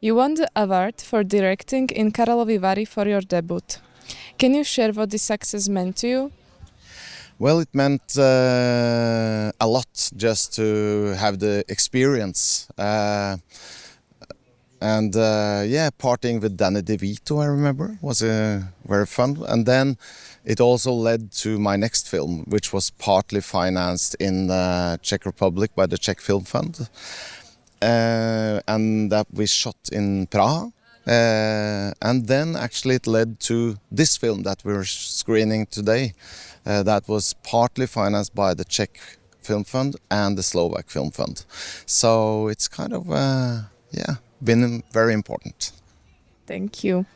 You won the award for directing in Karlovy Vary for your debut. Can you share what this success meant to you? Well, it meant a lot just to have the experience. Partying with Danny DeVito, I remember, was very fun. And then it also led to my next film, which was partly financed in the Czech Republic by the Czech Film Fund. And that we shot in Praha. And then actually it led to this film that we're screening today. That was partly financed by the Czech Film Fund and the Slovak Film Fund. So it's kind of, been very important. Thank you.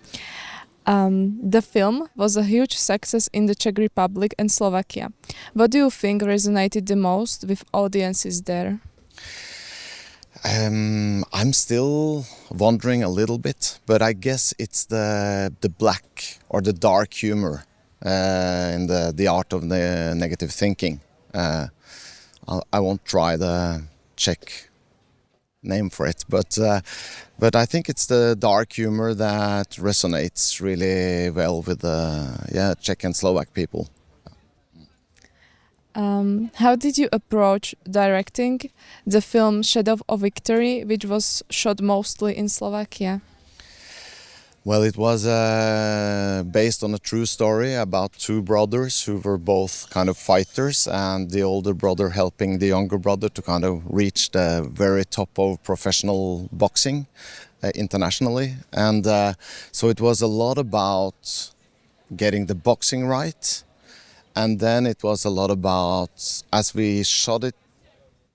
The film was a huge success in the Czech Republic and Slovakia. What do you think resonated the most with audiences there? I'm still wondering a little bit, but I guess it's the black or the dark humor in the art of the negative thinking. I won't try the Czech name for it, but I think it's the dark humor that resonates really well with the Czech and Slovak people. How did you approach directing the film Shadow of Victory, which was shot mostly in Slovakia? Well, it was based on a true story about two brothers who were both kind of fighters, and the older brother helping the younger brother to kind of reach the very top of professional boxing internationally. And so it was a lot about getting the boxing right. And then it was a lot about, as we shot it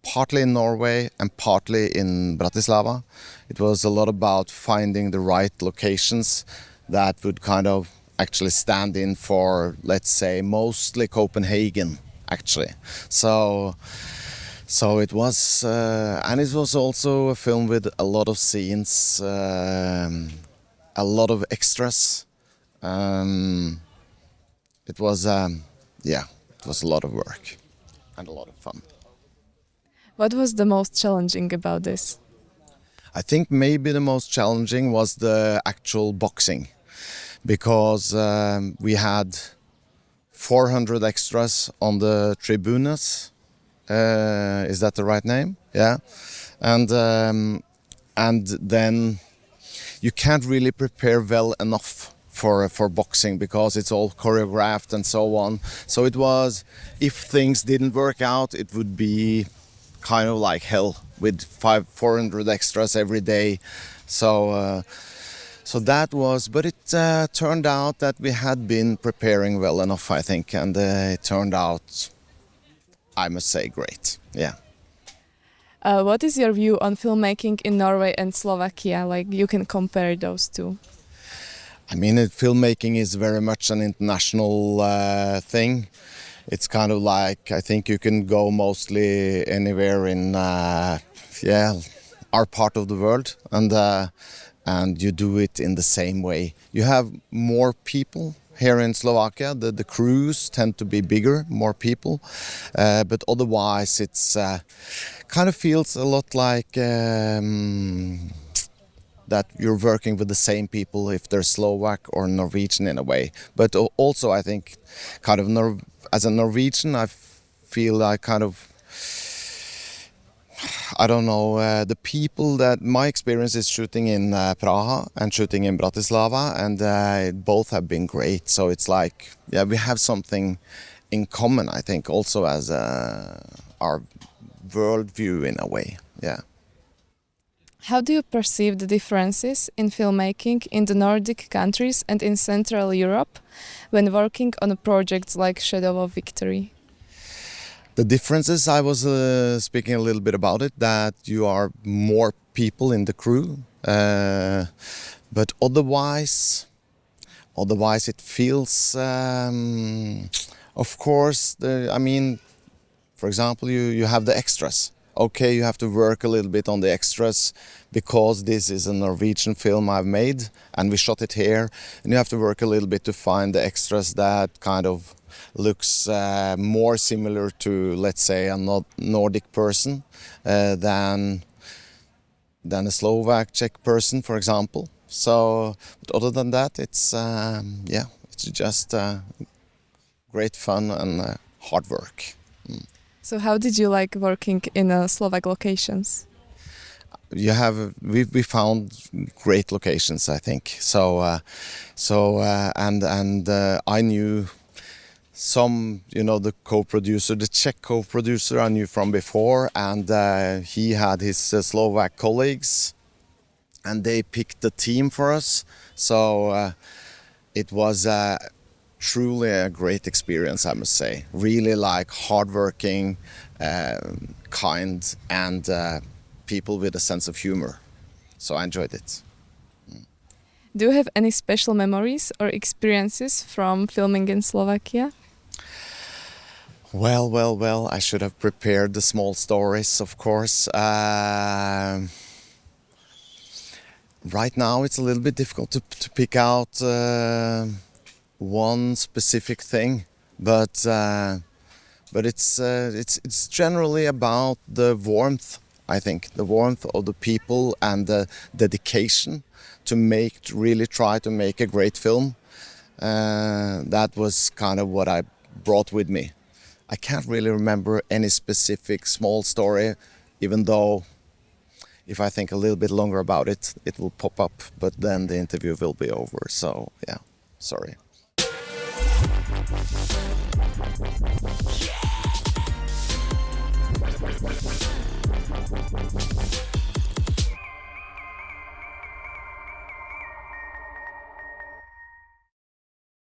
partly in Norway and partly in Bratislava, it was a lot about finding the right locations that would kind of actually stand in for, let's say, mostly Copenhagen, actually. So it was, and it was also a film with a lot of scenes, a lot of extras. It was a lot of work and a lot of fun. What was the most challenging about this? I think maybe the most challenging was the actual boxing, because we had 400 extras on the tribunas. Is that the right name? Yeah. And then you can't really prepare well enough for boxing, because it's all choreographed and so on. So it was, if things didn't work out, it would be kind of like hell with 400 extras every day. So that was, but it turned out that we had been preparing well enough, I think, and it turned out, I must say, great. Yeah. What is your view on filmmaking in Norway and Slovakia? Like, you can compare those two. I mean, filmmaking is very much an international thing. It's kind of like, I think you can go mostly anywhere in our part of the world, and you do it in the same way. You have more people here in Slovakia. The crews tend to be bigger, more people, but otherwise it's kind of feels a lot like that you're working with the same people, if they're Slovak or Norwegian in a way. But also I think kind of as a Norwegian, I feel I kind of, I don't know, the people that my experience is shooting in Praha and shooting in Bratislava, and both have been great. So it's like, yeah, we have something in common, I think, also as our worldview in a way. Yeah. How do you perceive the differences in filmmaking in the Nordic countries and in Central Europe when working on projects like Shadow of Victory? The differences, I was speaking a little bit about it, that you are more people in the crew, but otherwise it feels, of course, for example, you have the extras. Okay, you have to work a little bit on the extras because this is a Norwegian film I've made and we shot it here, and you have to work a little bit to find the extras that kind of looks more similar to, let's say, a Nordic person than than a Slovak, Czech person, for example. So, but other than that, it's it's just great fun and hard work. So how did you like working in Slovak locations? We found great locations, I think. I knew some, the co-producer, the Czech co-producer I knew from before, and he had his Slovak colleagues, and they picked the team for us. So it was truly a great experience, I must say. Really like hardworking, kind, and people with a sense of humor. So I enjoyed it. Do you have any special memories or experiences from filming in Slovakia? Well, I should have prepared the small stories, of course. Right now it's a little bit difficult to pick out one specific thing, but it's generally about the warmth. I think the warmth of the people and the dedication to really try to make a great film. That was kind of what I brought with me. I can't really remember any specific small story, even though if I think a little bit longer about it, it will pop up, but then the interview will be over. So yeah, sorry.